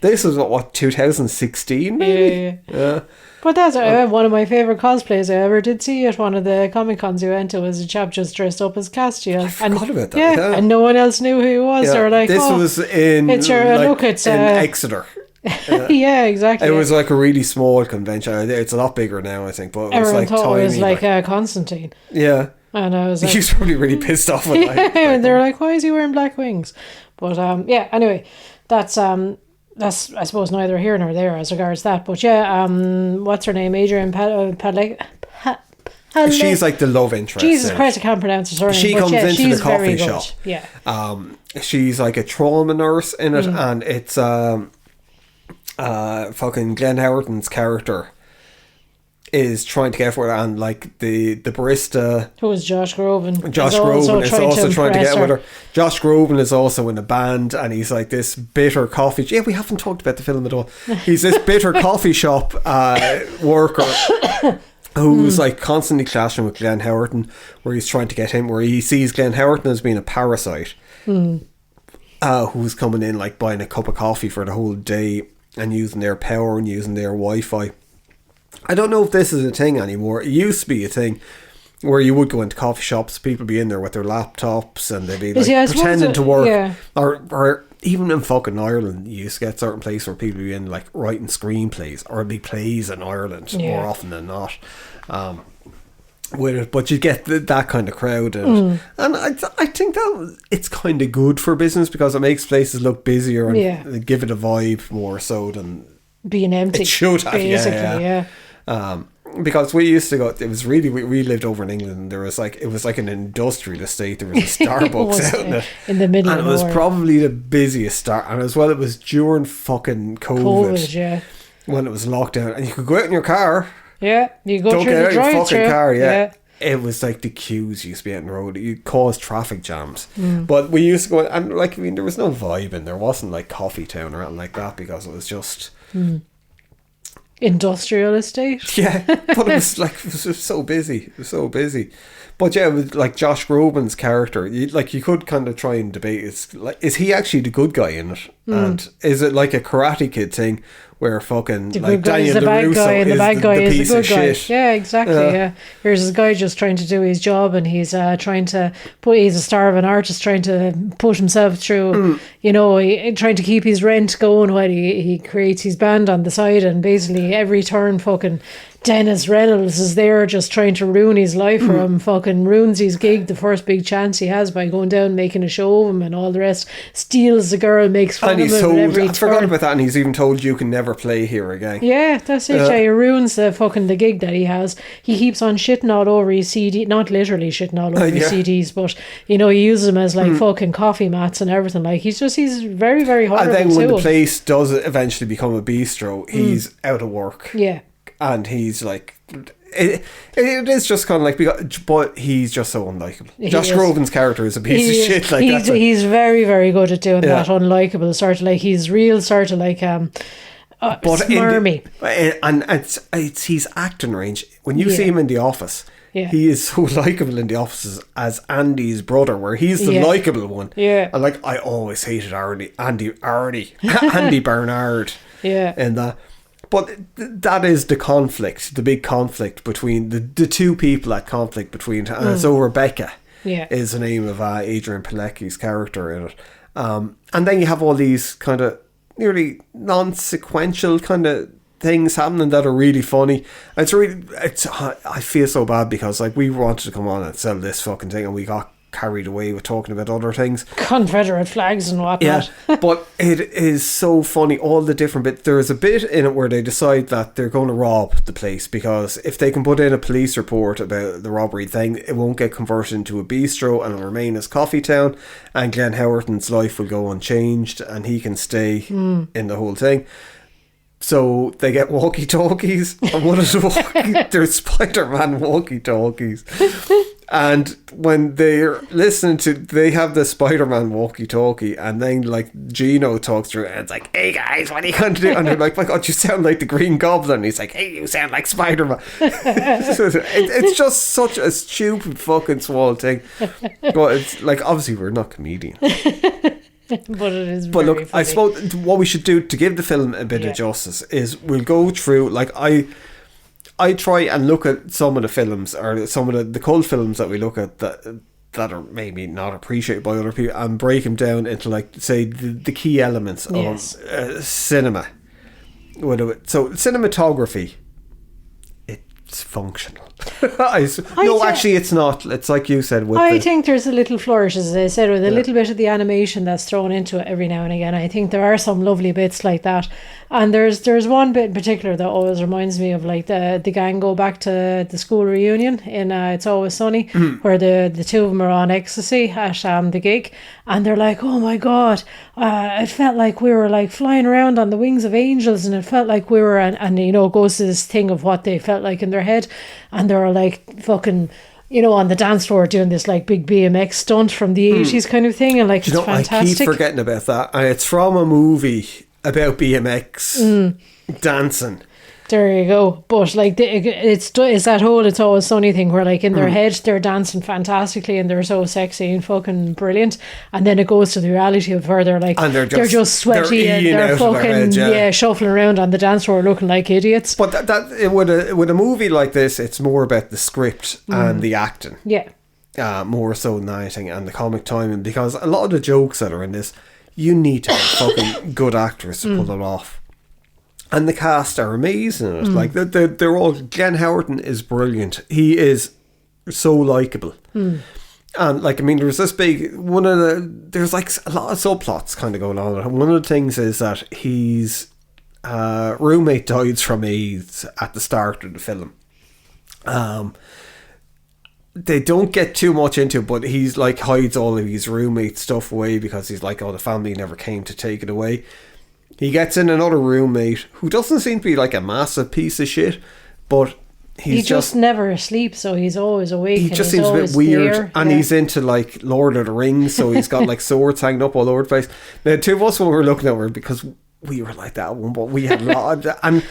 This was what, 2016 maybe? Yeah. But that's one of my favourite cosplays I ever did see at one of the Comic Cons we went to. Was a chap just dressed up as Castiel. I forgot about that, Yeah, yeah. and no one else knew who he was. Yeah, They were like, this oh, was in, it's your like, look. It's in Exeter. yeah, exactly. It was like a really small convention. It's a lot bigger now, I think, but it was Everyone like thought tiny. it was like Constantine, yeah. and I was like, He was probably really pissed off with that. and they were like, why is he wearing black wings? But yeah, anyway, that's I suppose neither here nor there as regards that. But yeah, what's her name? Adrian Padley. She's like the love interest. Jesus in it. Christ, I can't pronounce her surname. She but comes yeah, into she's the coffee very shop. good. Yeah. She's like a trauma nurse in it, and it's fucking Glenn Howerton's character is trying to get for her, and like the barista, Who was Josh Groban? Josh Groban is also trying to get with her. Josh Groban is also in a band, and he's like this bitter coffee. Yeah, we haven't talked about the film at all. He's this bitter coffee shop worker who's like constantly clashing with Glenn Howerton, where he's trying to get him, where he sees Glenn Howerton as being a parasite, who's coming in like buying a cup of coffee for the whole day and using their power and using their Wi-Fi. I don't know if this is a thing anymore. It used to be a thing where you would go into coffee shops, people be in there with their laptops and they'd be like pretending to work. Yeah. Or even in fucking Ireland, you used to get certain places where people be in like writing screenplays, or it'd be plays in Ireland more often than not. With it, but you get that kind of crowd in it. And I think that it's kind of good for business because it makes places look busier and give it a vibe more so than being empty. it should have. Basically, yeah. Because we used to go, it was really, we lived over in England, and there was like, it was like an industrial estate. There was a Starbucks out in it, in the middle, and of it was nowhere. probably the busiest start. And as well, it was during fucking COVID, yeah. when it was locked down, and you could go out in your car. Yeah, you go Don't through get the out of your fucking drive-through. car, yeah. It was like the queues used to be out on the road. You caused traffic jams. But we used to go, and like, I mean, there was no vibe in there. Wasn't like Coffee Town or anything like that, because it was just industrial estate. yeah. But it was like, it was just so busy. It was so busy. But yeah, with like Josh Groban's character, you could kind of try and debate, it's like, is he actually the good guy in it? And is it like a Karate Kid thing where fucking The like good guy is Daniel the bad LaRusso guy, and the is bad guy is piece the good of guy. shit? Yeah, exactly. Yeah. Here's this guy just trying to do his job, and he's trying to he's a starving artist trying to push himself through, trying to keep his rent going while he creates his band on the side, and basically every turn fucking Dennis Reynolds is there just trying to ruin his life for him, fucking ruins his gig, the first big chance he has, by going down making a show of him and all the rest, steals the girl, makes fun And of he's him. told, I forgot about that, and he's even told you can never play here again. Yeah, that's it. He ruins the gig that he has. He keeps on shitting all over his CD, not literally shitting all over his CDs, but you know, he uses them as like fucking coffee mats and everything. Like he's very, very horrible. And then when to the him. place does eventually become a bistro, he's out of work. Yeah. And he's like, it is just kind of like, but he's just so unlikable. Josh Groban's character is a piece of shit. Like he's very, very good at doing that unlikable sort of like, he's real sort of like smarmy. And it's his acting range. When you see him in The Office, he is so likable in The Office as Andy's brother, where he's the likable one. Yeah. And like, I always hated Andy Bernard. Yeah. And that. But that is the conflict, the big conflict between the two people at conflict between. And so Rebecca is the name of Adrian Pilecki's character in it. And then you have all these kind of nearly non-sequential kind of things happening that are really funny. I feel so bad because like we wanted to come on and sell this fucking thing and we got carried away with talking about other things, Confederate flags and whatnot. But it is so funny, all the different bits. There's a bit in it where they decide that they're going to rob the place because if they can put in a police report about the robbery thing, it won't get converted into a bistro and it'll remain as Coffee Town, and Glenn Howerton's life will go unchanged and he can stay in the whole thing. So they get walkie-talkies, and one of the there's Spider-Man walkie-talkies. And when they're listening to, they have the Spider-Man walkie-talkie, and then like Gino talks through it, and it's like, "Hey guys, what are you going to do?" And they're like, "My God, you sound like the Green Goblin." And he's like, "Hey, you sound like Spider-Man." It's just such a stupid fucking small thing. But it's like, obviously we're not comedians. But it is but very look, funny. I suppose what we should do to give the film a bit of justice is we'll go through, like I try and look at some of the films or some of the cult films that we look at that are maybe not appreciated by other people, and break them down into like, say, the key elements of cinema. So cinematography, it's functional. Actually it's not. It's like you said. I think there's a little flourish, as I said, with a little bit of the animation that's thrown into it every now and again. I think there are some lovely bits like that. And there's one bit in particular that always reminds me of like the gang go back to the school reunion in It's Always Sunny, where the two of them are on ecstasy at the gig, and they're like, "Oh my God, it felt like we were like flying around on the wings of angels, and it felt like we were," and you know, goes to this thing of what they felt like in their head, and they're like fucking, you know, on the dance floor doing this like big BMX stunt from the 80s kind of thing, and like, it's fantastic. I keep forgetting about that, and it's from a movie about BMX dancing. There you go. But like, it's that whole It's Always Sunny thing where like in their head they're dancing fantastically and they're so sexy and fucking brilliant, and then it goes to the reality of where they're like, and they're just sweaty and they're fucking shuffling around on the dance floor looking like idiots. But with a movie like this, it's more about the script and the acting. Yeah. More so than anything, and the comic timing, because a lot of the jokes that are in this, you need to have fucking good actors to pull it off. And the cast are amazing. Like they're all. Glenn Howerton is brilliant. He is so likable. And like, I mean, there's this big there's like a lot of subplots kind of going on. One of the things is that his roommate dies from AIDS at the start of the film. They don't get too much into it, but he's like hides all of his roommate stuff away because he's like, oh, the family never came to take it away. He gets in another roommate who doesn't seem to be like a massive piece of shit, but he just never asleep, so he's always awake. He just seems a bit weird, and he's into like Lord of the Rings, so he's got like swords hanging up all over the place. Now, two of us when we were looking at her, because we were like that one, but we had a lot of, and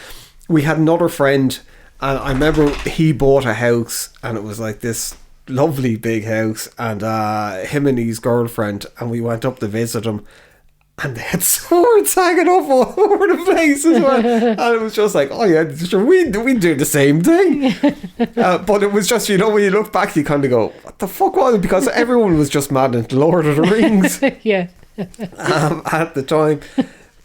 we had another friend, and I remember he bought a house, and it was like this lovely big house, and him and his girlfriend, and we went up to visit him. And they had swords hanging up all over the place as well. And it was just like, oh yeah, sure, we do the same thing. But it was just, you know, when you look back, you kind of go, what the fuck was it? Because everyone was just mad into Lord of the Rings. Yeah. At the time.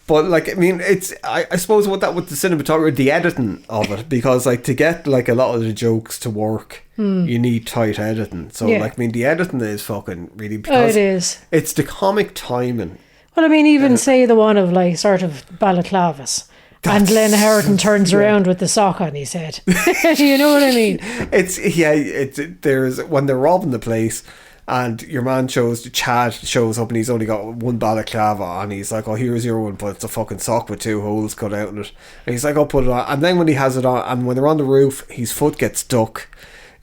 But like, I mean, it's I suppose with the cinematography, the editing of it, because like to get like a lot of the jokes to work, you need tight editing. So like, I mean, the editing is fucking really, because it is. It's the comic timing. Well, I mean, even say the one of like sort of balaclavas. And Glenn Howerton turns around with the sock on his head. You know what I mean? There's when they're robbing the place, and your man Chad shows up, and he's only got one balaclava on. He's like, "Oh, here's your one," but it's a fucking sock with 2 holes cut out in it. And he's like, "I'll put it on." And then when he has it on, and when they're on the roof, his foot gets stuck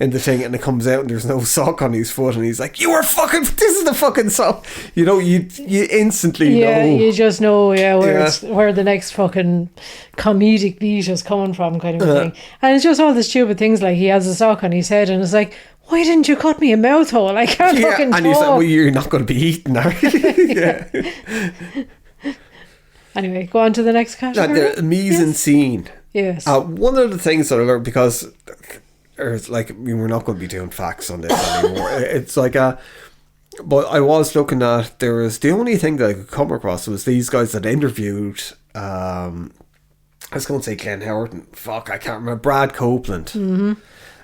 in the thing, and it comes out, and there's no sock on his foot, and he's like, "You are fucking. This is the fucking sock." You know, you instantly know. Yeah, you just know, where the next fucking comedic beat is coming from, kind of thing. And it's just all the stupid things, like he has a sock on his head, and it's like, why didn't you cut me a mouth hole? I can't fucking talk. And he's like, well, you're not going to be eating, are you? Anyway, go on to the next category. The mise en scene. Yes. One of the things that I learned, because like, I mean, we're not going to be doing facts on this anymore. It's like but I was looking at, there was the only thing that I could come across was these guys that interviewed I was going to say Glenn Howerton, I can't remember, Brad Copeland,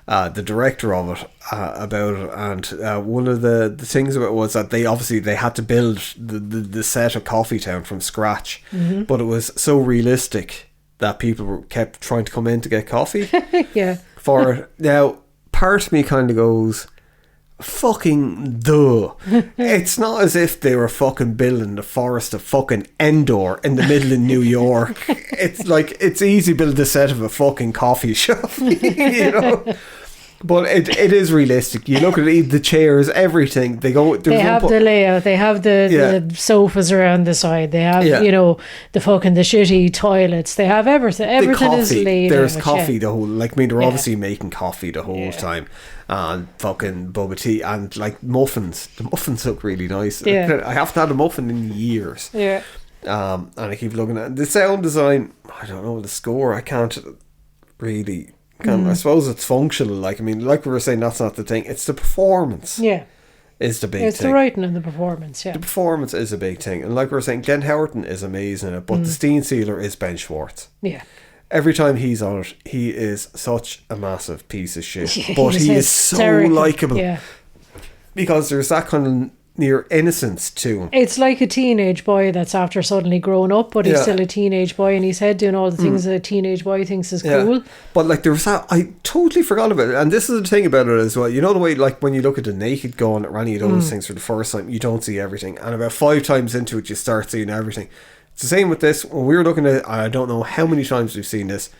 the director of it, about it. And one of the things about it was that they had to build the set of Coffee Town from scratch, but it was so realistic that people kept trying to come in to get coffee. Yeah. For it. Now, part of me kind of goes, fucking duh. It's not as if they were fucking building the forest of fucking Endor in the middle of New York. It's like, it's easy to build the set of a fucking coffee shop, you know. But it is realistic. You look at the chairs, everything. They have the layout. They have the sofas around the side. They have, you know, the shitty toilets. They have everything. Everything is laid out. There's coffee the whole... Like, I mean, they're obviously making coffee the whole time. And fucking boba tea. And, like, muffins. The muffins look really nice. Yeah. I haven't had a muffin in years. Yeah. And I keep looking at the sound design. I don't know, the score. I can't really... I suppose it's functional. Like, I mean, like we were saying, that's not the thing. It's the performance. Yeah. Is the big thing. It's the writing and the performance, yeah. The performance is a big thing. And like we were saying, Glenn Howerton is amazing in it, but the Steen Sealer is Ben Schwartz. Yeah. Every time he's on it, he is such a massive piece of shit. Yeah, but he is so likeable. Yeah. Because there's that kind of near innocence to him. It's like a teenage boy that's after suddenly grown up, but he's still a teenage boy in his head doing all the things that a teenage boy thinks is cool. But like, there was that, I totally forgot about it. And this is the thing about it as well. You know the way, like, when you look at the Naked Gun or any of those things for the first time, you don't see everything. And about 5 times into it, you start seeing everything. It's the same with this. When we were looking at it, I don't know how many times we've seen this,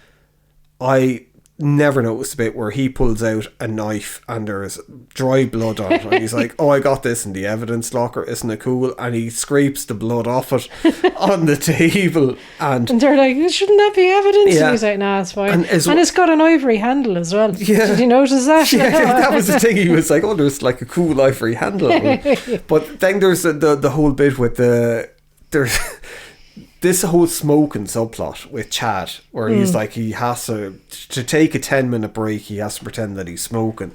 I never noticed the bit where he pulls out a knife and there's dry blood on it, and he's like, "Oh, I got this in the evidence locker, isn't it cool?" And he scrapes the blood off it on the table, and they're like, "Shouldn't that be evidence?" And he's like, "Nah, it's fine." And it's got an ivory handle as well. Yeah. Did you notice that? Yeah, that was the thing. He was like, "Oh, there's like a cool ivory handle." But then there's the whole bit with there's this whole smoking subplot with Chad, where he's like, he has to take a 10-minute break, he has to pretend that he's smoking.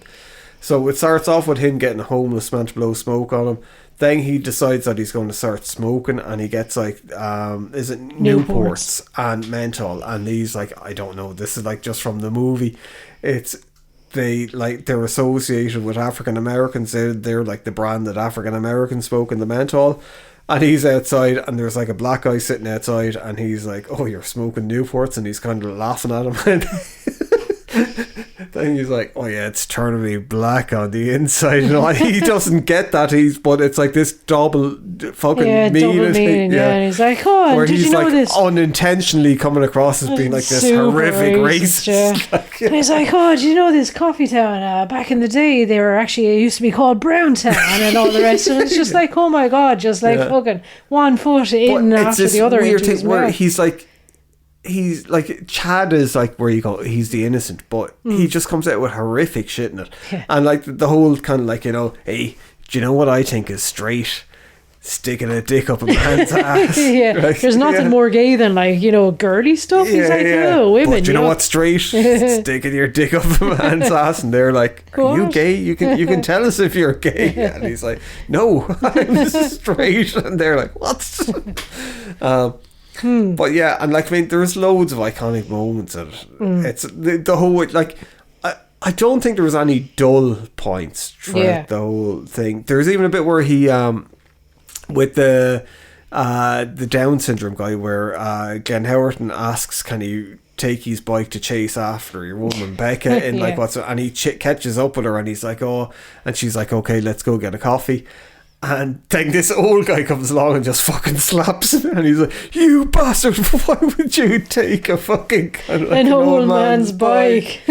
So it starts off with him getting a homeless man to blow smoke on him. Then he decides that he's going to start smoking, and he gets like, is it Newports and menthol? And he's like, I don't know, this is like just from the movie. They're associated with African Americans. They're like the brand that African Americans smoke in the menthol. And he's outside, and there's like a black guy sitting outside, and he's like, "Oh, you're smoking Newports," and he's kind of laughing at him. And then he's like, "Oh yeah, it's turning me black on the inside." You know, he doesn't get that. But it's like this double fucking meaning. Yeah, and he's like, "Oh, where did he's you know like this?" unintentionally coming across as being like this horrific racist. Yeah. And he's like, "Oh, do you know this Coffee Town? Back in the day, they were actually, it used to be called Brown Town," and all the rest. And it's just like, oh my god, just like fucking one foot in after the other. Weird thing where he's like Chad is like, where you go, he's the innocent, but he just comes out with horrific shit in it. And like the whole kind of like, you know, hey, do you know what I think is straight? Sticking a dick up a man's ass. Like, there's nothing more gay than, like, you know, girly stuff. He's like, oh, women. But do you know what's straight? Sticking your dick up a man's ass. And they're like, are you gay? You can tell us if you're gay. And he's like, no, I'm straight. And they're like, what? But yeah, and like, I mean, there's loads of iconic moments in it. It's the whole, like, I don't think there was any dull points throughout the whole thing. There's even a bit where he, with the Down syndrome guy, where Glenn Howerton asks, can he take his bike to chase after your woman Becca in like what's, and he catches up with her and he's like, oh, and she's like, okay, let's go get a coffee. And then this old guy comes along and just fucking slaps him, and he's like, you bastard, why would you take a fucking kind of like an old man's bike?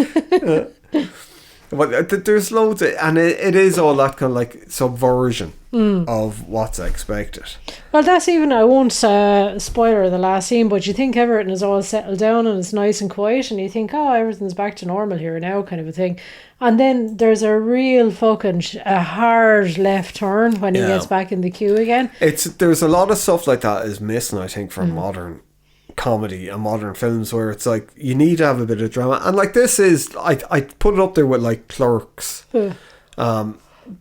But there's loads of, and it is all that kind of like subversion of what's expected. Well, that's even, I won't spoiler the last scene, but you think everything is all settled down and it's nice and quiet, and you think, oh, everything's back to normal here now, kind of a thing. And then there's a real fucking a hard left turn when he gets back in the queue again. There's a lot of stuff like that is missing, I think, from modern comedy and modern films, where it's like you need to have a bit of drama, and like this is, I put it up there with like Clerks.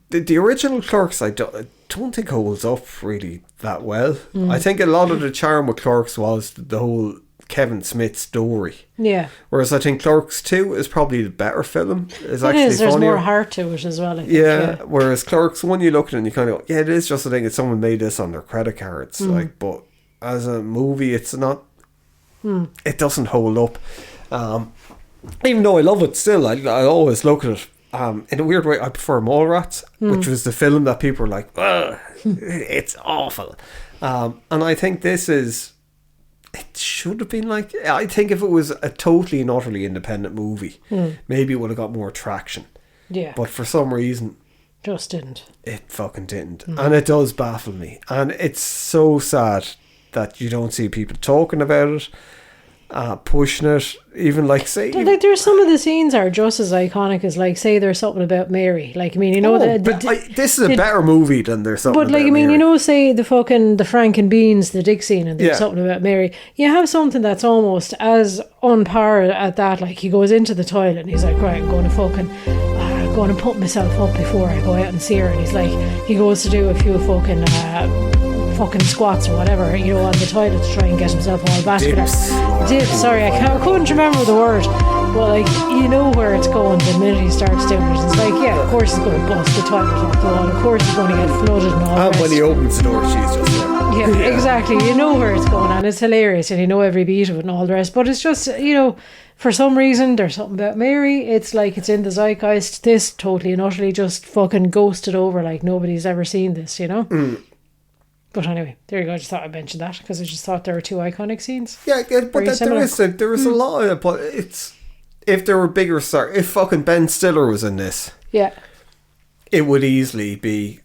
The original Clerks I don't think holds up really that well. I think a lot of the charm with Clerks was the whole Kevin Smith story, whereas I think Clerks 2 is probably the better film. There's funnier. More heart to it as well, I think, whereas Clerks 1, you look at it and you kind of go, it is just a thing, it's someone made this on their credit cards, like, but as a movie it's not, it doesn't hold up. Even though I love it still, I always look at it in a weird way. I prefer Mallrats, which was the film that people were like, ugh, it's awful. And I think this is, it should have been like, I think if it was a totally and utterly independent movie, maybe it would have got more traction. Yeah. But for some reason, just didn't. It fucking didn't. And it does baffle me. And it's so sad that you don't see people talking about it, pushing it, even like say, like there's some of the scenes are just as iconic as, like, say there's something about Mary, like, I mean, you know, this is a better movie than there's something but like about I mean Mary. You know, say the Frank and Beans, the Dick scene, and there's something about Mary. You have something that's almost as on par at that, like he goes into the toilet and he's like, right, I'm going to fucking going to put myself up before I go out and see her, and he's like, he goes to do a few fucking squats or whatever, you know, on the toilet to try and get himself all vascular. Dips, sorry, I couldn't remember the word, but like, you know where it's going the minute he starts doing it. It's like, yeah, of course he's going to bust the toilet off the wall, of course he's going to get flooded and all. And when he opens the door, she's just there. Yeah, exactly, you know where it's going, and it's hilarious, and you know every beat of it and all the rest, but it's just, you know, for some reason there's something about Mary, it's like it's in the zeitgeist. This totally and utterly just fucking ghosted over, like nobody's ever seen this, you know. But anyway, there you go. I just thought I'd mention that because I just thought there were two iconic scenes. Yeah, but there is a lot of it, but it's, if there were bigger stars, if fucking Ben Stiller was in this, it would easily be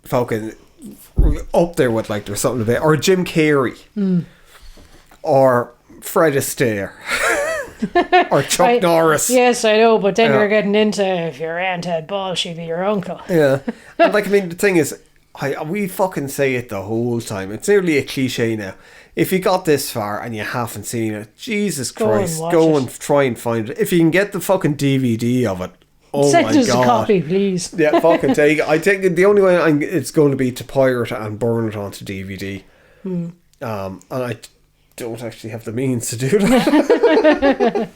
fucking up there with, like, there's something about, or Jim Carrey, or Fred Astaire. Or Chuck Norris. Yes, I know, but then you're getting into, if your aunt had balls, she'd be your uncle. Yeah. And like, I mean, the thing is, we fucking say it the whole time. It's nearly a cliche now. If you got this far and you haven't seen it, Jesus Christ, go and try and find it. If you can get the fucking DVD of it, oh my God. Send us a copy, please. Yeah, fucking take it. I think the only way it's going to be to pirate it and burn it onto DVD. And I don't actually have the means to do that.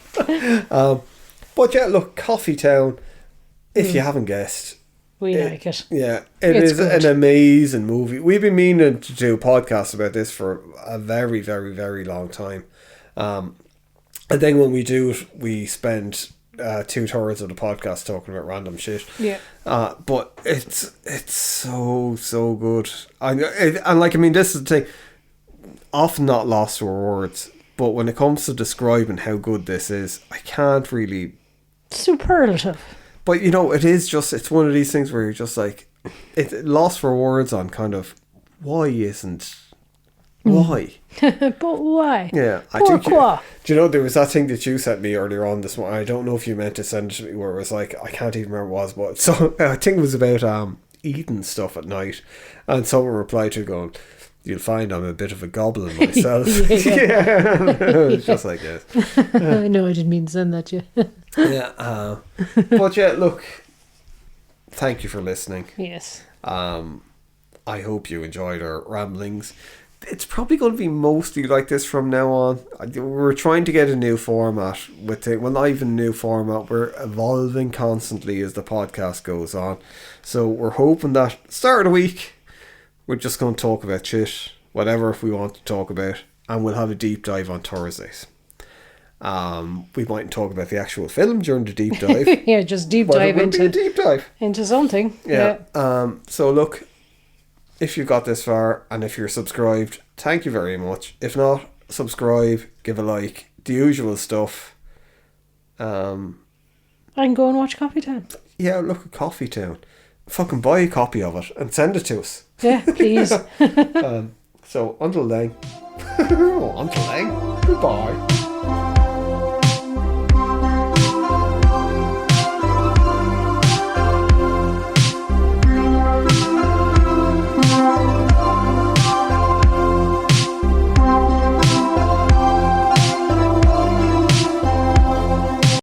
But yeah, look, Coffee Town, if you haven't guessed, we like it. Yeah, it's an amazing movie. We've been meaning to do a podcast about this for a very, very, very long time. I think when we do it, we spend 2/3 of the podcast talking about random shit. Yeah. But it's so good. And like, I mean, this is the thing. Often not lost for words, but when it comes to describing how good this is, I can't really. Superlative. But you know, it's one of these things where you're just like, it's lost for words on kind of why. But why? Yeah, I think. Do you know, there was that thing that you sent me earlier on this morning? I don't know if you meant to send it to me, where it was like, I can't even remember what it was, but so I think it was about eating stuff at night, and someone replied to going, "You'll find I'm a bit of a goblin myself." It's just like this. No, I didn't mean to send that to you. Yeah, but yeah, look, thank you for listening. Yes. I hope you enjoyed our ramblings. it's probably going to be mostly like this from now on. We're trying to get a new format with it. Well, not even a new format. We're evolving constantly as the podcast goes on. So we're hoping that start of the week, we're just going to talk about shit, whatever if we want to talk about, and we'll have a deep dive on Thursdays. We might talk about the actual film during the deep dive. Yeah, just deep But dive it will be a deep dive. into something. Yeah. So look, if you got this far and if you're subscribed, thank you very much. If not, subscribe, give a like, the usual stuff. I can go and watch Coffee Town. Yeah, look at Coffee Town. Fucking buy a copy of it and send it to us. Yeah, please. So until then, goodbye.